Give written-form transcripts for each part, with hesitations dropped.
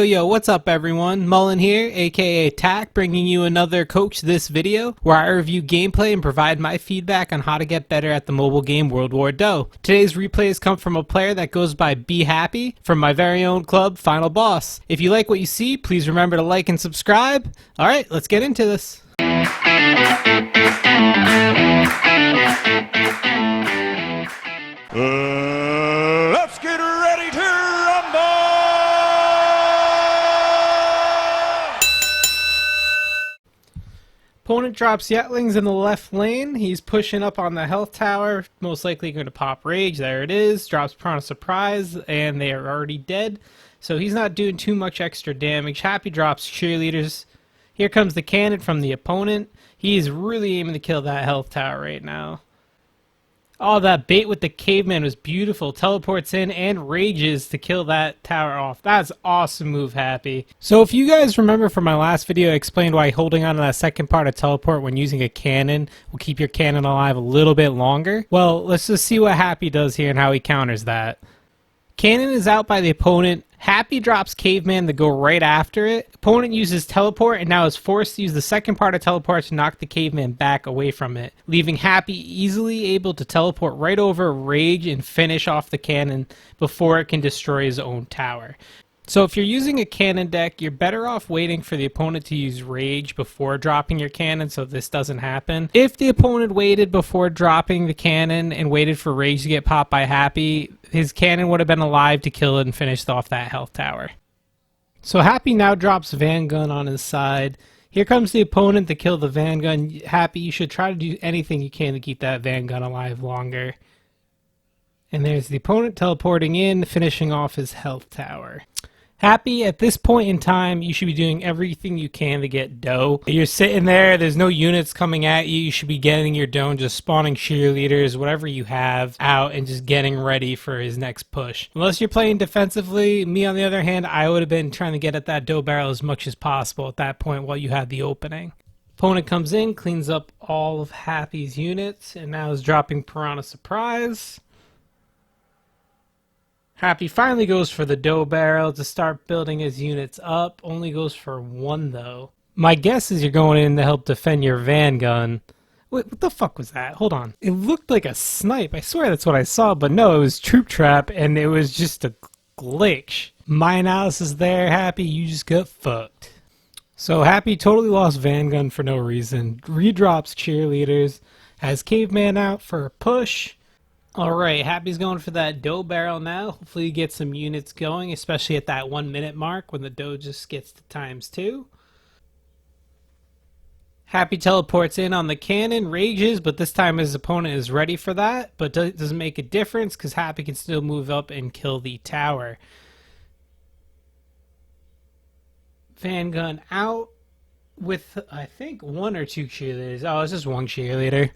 Yo, what's up everyone? Mullen here, aka Tack, bringing you another Coach This video, where I review gameplay and provide my feedback on how to get better at the mobile game World War Doh. Today's replays come from a player that goes by BHappy, from my very own club, Final Boss. If you like what you see, please remember to like and subscribe. Alright, let's get into this. Let's get ready to rumble! Opponent drops Yetlings in the left lane. He's pushing up on the health tower, most likely going to pop Rage. There it is. Drops Piranha Surprise, and they are already dead. So he's not doing too much extra damage. Happy drops Cheerleaders. Here comes the cannon from the opponent. He's really aiming to kill that health tower right now. Oh, that bait with the caveman was beautiful. Teleports in and rages to kill that tower off. That's an awesome move, Happy. So if you guys remember from my last video, I explained why holding on to that second part of teleport when using a cannon will keep your cannon alive a little bit longer. Well, let's just see what Happy does here and how he counters that. Cannon is out by the opponent. Happy drops Caveman to go right after it. Opponent uses Teleport and now is forced to use the second part of Teleport to knock the Caveman back away from it, leaving Happy easily able to teleport right over Rage and finish off the cannon before it can destroy his own tower. So if you're using a cannon deck, you're better off waiting for the opponent to use Rage before dropping your cannon so this doesn't happen. If the opponent waited before dropping the cannon and waited for Rage to get popped by Happy, his cannon would have been alive to kill it and finished off that health tower. So Happy now drops Vangun on his side. Here comes the opponent to kill the Vangun. Happy, you should try to do anything you can to keep that Vangun alive longer. And there's the opponent teleporting in, finishing off his health tower. Happy, at this point in time, you should be doing everything you can to get Doh. You're sitting there, there's no units coming at you, you should be getting your Doh and just spawning cheerleaders, whatever you have, out and just getting ready for his next push. Unless you're playing defensively, me on the other hand, I would have been trying to get at that Doh barrel as much as possible at that point while you had the opening. Opponent comes in, cleans up all of Happy's units, and now is dropping Piranha Surprise. Happy finally goes for the Doh barrel to start building his units up. Only goes for one though. My guess is you're going in to help defend your Vangun. Wait, what the fuck was that? Hold on. It looked like a snipe. I swear that's what I saw, but no, it was Troop Trap and it was just a glitch. My analysis there, Happy, you just got fucked. So Happy totally lost Vangun for no reason. Redrops Cheerleaders. Has Caveman out for a push. Alright, Happy's going for that Doh barrel now. Hopefully you get some units going, especially at that 1 minute mark when the Doh just gets to ×2. Happy teleports in on the cannon, rages, but this time his opponent is ready for that, but doesn't make a difference because Happy can still move up and kill the tower. Vangun out with, I think, 1 or 2 cheerleaders. Oh, it's just 1 cheerleader.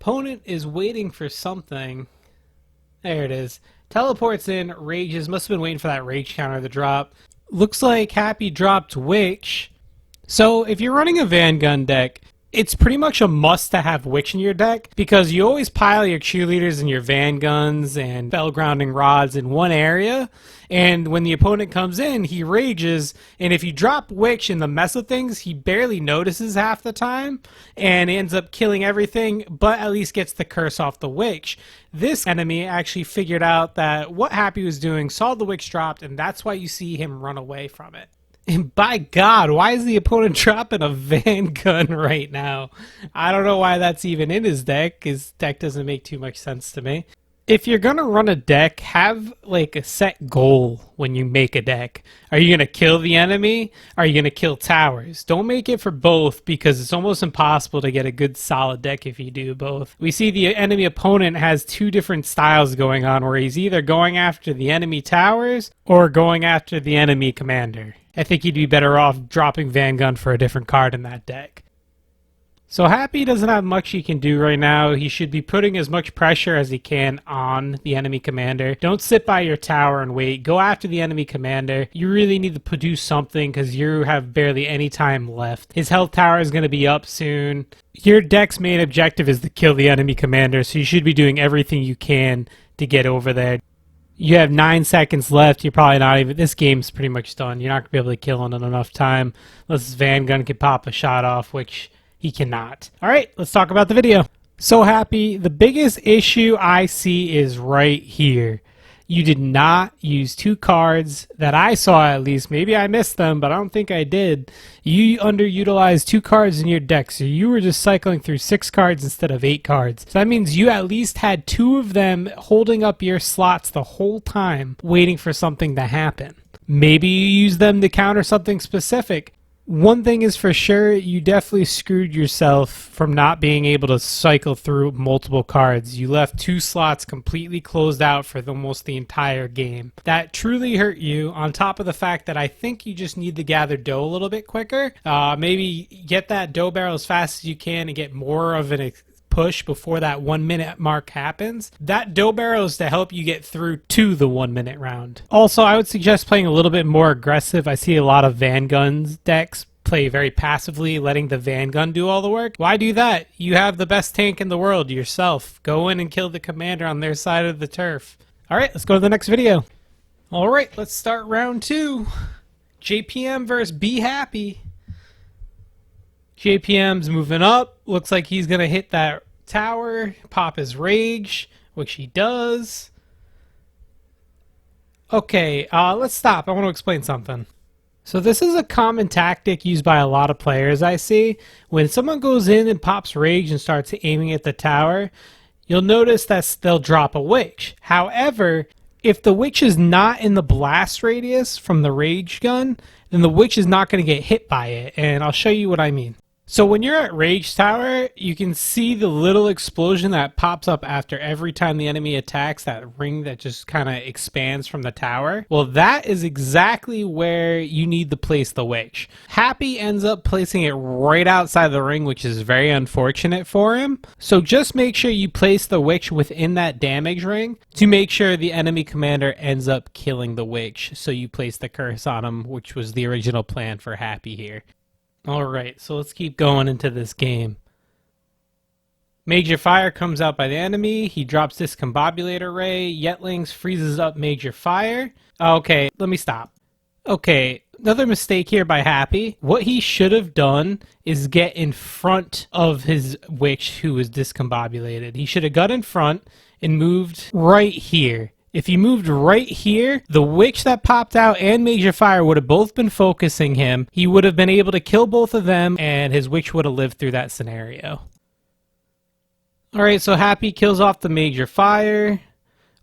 Opponent is waiting for something. There it is. Teleports in, rages. Must have been waiting for that rage counter to drop. Looks like Happy dropped Witch. So if you're running a Vangun deck, it's pretty much a must to have Witch in your deck because you always pile your cheerleaders and your Vanguns and spell grounding rods in one area, and when the opponent comes in, he rages, and if you drop Witch in the mess of things, he barely notices half the time and ends up killing everything, but at least gets the curse off the Witch. This enemy actually figured out that what Happy was doing, saw the Witch dropped, and that's why you see him run away from it. And by God, why is the opponent dropping a Vangun right now? I don't know why that's even in his deck. His deck doesn't make too much sense to me. If you're going to run a deck, have like a set goal when you make a deck. Are you going to kill the enemy? Are you going to kill towers? Don't make it for both because it's almost impossible to get a good solid deck if you do both. We see the enemy opponent has 2 different styles going on where he's either going after the enemy towers or going after the enemy commander. I think he'd be better off dropping Vangun for a different card in that deck. So Happy doesn't have much he can do right now. He should be putting as much pressure as he can on the enemy commander. Don't sit by your tower and wait. Go after the enemy commander. You really need to do something because you have barely any time left. His health tower is going to be up soon. Your deck's main objective is to kill the enemy commander, so you should be doing everything you can to get over there. You have 9 seconds left. You're probably not even... This game's pretty much done. You're not going to be able to kill in enough time unless his Van Gun can pop a shot off, which... he cannot. All right, let's talk about the video. So Happy, the biggest issue I see is right here. You did not use 2 cards that I saw, at least. Maybe I missed them, but I don't think I did. You underutilized 2 cards in your deck, so you were just cycling through 6 cards instead of 8 cards. So that means you at least had 2 of them holding up your slots the whole time, waiting for something to happen. Maybe you use them to counter something specific. One thing is for sure, you definitely screwed yourself from not being able to cycle through multiple cards. You left 2 slots completely closed out for almost the entire game. That truly hurt you, on top of the fact that I think you just need to gather dough a little bit quicker. Maybe get that dough barrel as fast as you can and get more of an push before that 1 minute mark happens. That dough barrel is to help you get through to the 1 minute round. Also, I would suggest playing a little bit more aggressive. I see a lot of Van Guns decks play very passively, letting the Van Gun do all the work. Why do that? You have the best tank in the world yourself. Go in and kill the commander on their side of the turf. All right, let's go to the next video. All right, let's start round 2. JPM versus BHappy. JPM's moving up. Looks like he's going to hit that tower, pop his rage, which he does. Okay, let's stop. I want to explain something. So this is a common tactic used by a lot of players I see. When someone goes in and pops rage and starts aiming at the tower, you'll notice that they'll drop a witch. However, if the witch is not in the blast radius from the rage gun, then the witch is not going to get hit by it, and I'll show you what I mean. So when you're at Rage Tower, you can see the little explosion that pops up after every time the enemy attacks, that ring that just kind of expands from the tower. Well, that is exactly where you need to place the witch. Happy ends up placing it right outside the ring, which is very unfortunate for him. So just make sure you place the witch within that damage ring to make sure the enemy commander ends up killing the witch. So you place the curse on him, which was the original plan for Happy here. Alright, so let's keep going into this game. Major Fire comes out by the enemy. He drops Discombobulator Ray. Yetlings freezes up Major Fire. Okay, let me stop. Okay, another mistake here by Happy. What he should have done is get in front of his witch who was discombobulated. He should have got in front and moved right here. If he moved right here, the witch that popped out and Major Fire would have both been focusing him. He would have been able to kill both of them, and his witch would have lived through that scenario. Alright, so Happy kills off the Major Fire,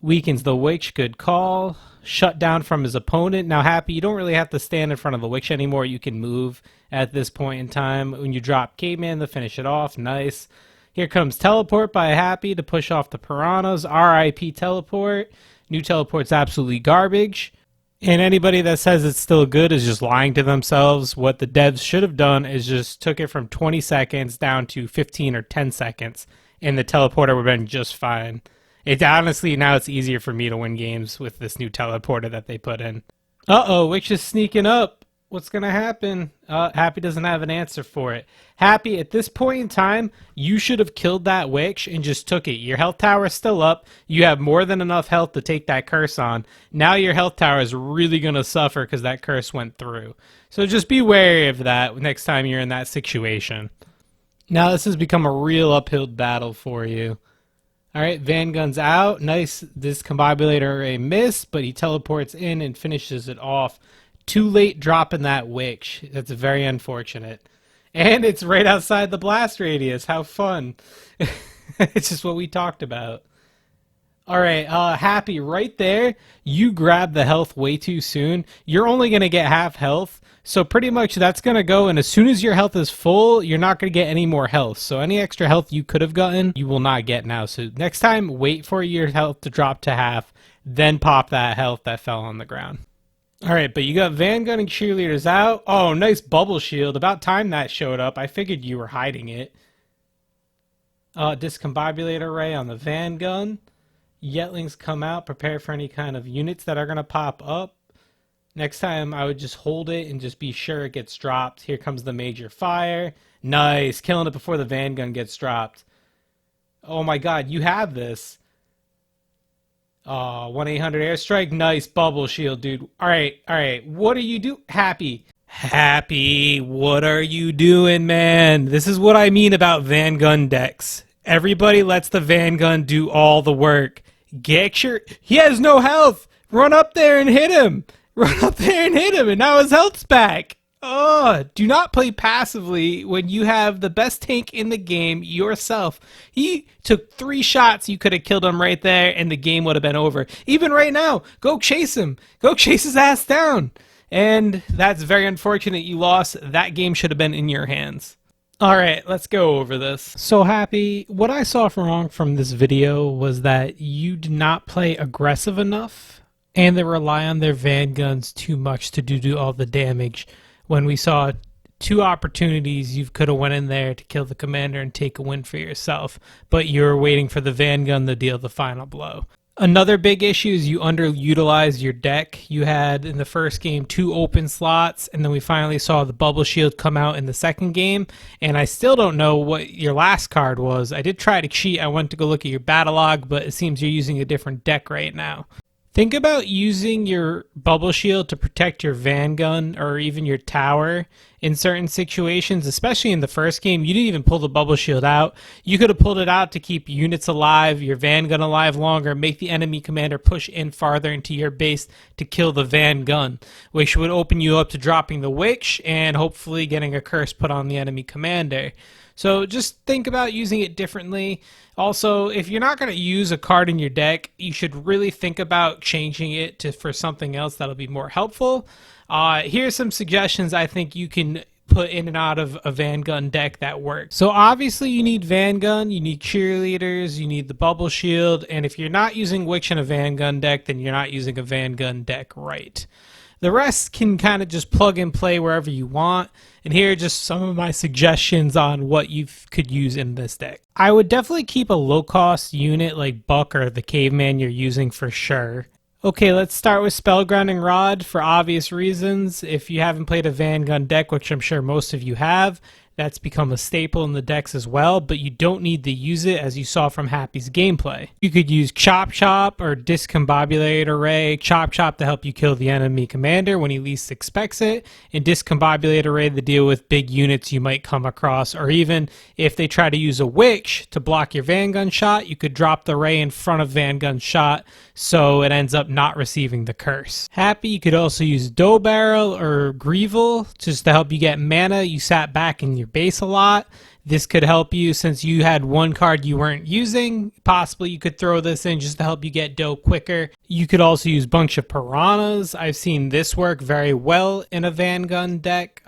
weakens the witch, good call. Shut down from his opponent. Now Happy, you don't really have to stand in front of the witch anymore. You can move at this point in time. When you drop Caveman to finish it off, nice. Here comes Teleport by Happy to push off the Piranhas. RIP Teleport. New Teleport's absolutely garbage. And anybody that says it's still good is just lying to themselves. What the devs should have done is just took it from 20 seconds down to 15 or 10 seconds. And the teleporter would have been just fine. It honestly, now it's easier for me to win games with this new teleporter that they put in. Uh-oh, Witch is sneaking up. What's going to happen? Happy doesn't have an answer for it. Happy, at this point in time, you should have killed that witch and just took it. Your health tower is still up. You have more than enough health to take that curse on. Now your health tower is really going to suffer because that curse went through. So just be wary of that next time you're in that situation. Now this has become a real uphill battle for you. Alright, Van Gun's out. Nice discombobulator a miss, but he teleports in and finishes it off. Too late dropping that witch. That's very unfortunate. And it's right outside the blast radius. How fun. It's just what we talked about. Alright, Happy, right there, you grabbed the health way too soon. You're only going to get half health. So pretty much that's going to go, and as soon as your health is full, you're not going to get any more health. So any extra health you could have gotten, you will not get now. So next time, wait for your health to drop to half, then pop that health that fell on the ground. Alright, but you got Van Gun and Cheerleaders out. Oh, nice bubble shield. About time that showed up. I figured you were hiding it. Discombobulator array on the van gun. Yetlings come out, prepare for any kind of units that are going to pop up. Next time I would just hold it and just be sure it gets dropped. Here comes the major fire. Nice, killing it before the van gun gets dropped. Oh my god, you have this. 1-800 airstrike. Nice bubble shield, dude. Alright. What are you do? Happy. Happy, what are you doing, man? This is what I mean about van gun decks. Everybody lets the van gun do all the work. He has no health. Run up there and hit him. And now his health's back. Do not play passively when you have the best tank in the game yourself. He took 3 shots. You could have killed him right there and the game would have been over. Even right now, go chase him. Go chase his ass down. And that's very unfortunate you lost. That game should have been in your hands. Alright, let's go over this. So Happy, what I saw wrong from this video was that you did not play aggressive enough and they rely on their van guns too much to do all the damage. When we saw 2 opportunities, you could have went in there to kill the commander and take a win for yourself, but you're waiting for the van gun to deal the final blow. Another big issue is you underutilized your deck. You had in the first game 2 open slots, and then we finally saw the bubble shield come out in the second game, and I still don't know what your last card was. I did try to cheat. I went to go look at your battle log, but it seems you're using a different deck right now. Think about using your bubble shield to protect your van gun or even your tower in certain situations, especially in the first game. You didn't even pull the bubble shield out. You could have pulled it out to keep units alive, your van gun alive longer, make the enemy commander push in farther into your base to kill the van gun, which would open you up to dropping the witch and hopefully getting a curse put on the enemy commander. So just think about using it differently. Also, if you're not going to use a card in your deck, you should really think about changing it for something else that'll be more helpful. Here's some suggestions I think you can put in and out of a van gun deck that works. So obviously you need van gun, you need cheerleaders, you need the bubble shield, and if you're not using witch in a van gun deck, then you're not using a van gun deck right. The rest can kind of just plug and play wherever you want. And here are just some of my suggestions on what you could use in this deck. I would definitely keep a low-cost unit like Buck or the Caveman you're using for sure. Okay, let's start with Spellgrounding Rod for obvious reasons. If you haven't played a Van Gun deck, which I'm sure most of you have, that's become a staple in the decks as well, but you don't need to use it as you saw from Happy's gameplay. You could use Chop Chop or Discombobulate Array. Chop Chop to help you kill the enemy commander when he least expects it, and Discombobulate Array to deal with big units you might come across, or even if they try to use a Witch to block your Van Gun shot, you could drop the Ray in front of Van Gun shot so it ends up not receiving the curse. Happy, you could also use Dough Barrel or Greevil just to help you get mana. You sat back in your base a lot. This could help you since you had one card you weren't using. Possibly you could throw this in just to help you get dough quicker. You could also use Bunch of Piranhas. I've seen this work very well in a Van Gun deck.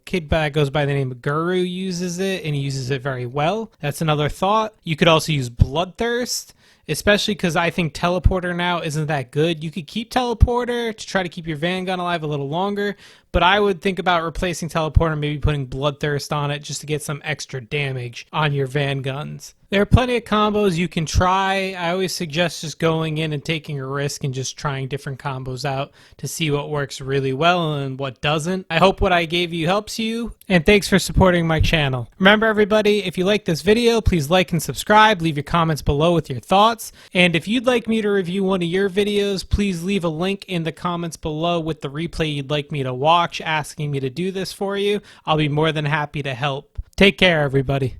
Kid that goes by the name of Guru uses it, and he uses it very well. That's another thought. You could also use Bloodthirst, especially because I think Teleporter now isn't that good. You could keep Teleporter to try to keep your Van Gun alive a little longer, but I would think about replacing Teleporter, maybe putting Bloodthirst on it just to get some extra damage on your Van Guns. There are plenty of combos you can try. I always suggest just going in and taking a risk and just trying different combos out to see what works really well and what doesn't. I hope what I gave you helps you, and thanks for supporting my channel. Remember everybody, if you like this video, please like and subscribe. Leave your comments below with your thoughts. And if you'd like me to review one of your videos, please leave a link in the comments below with the replay you'd like me to watch, asking me to do this for you. I'll be more than happy to help. Take care, everybody.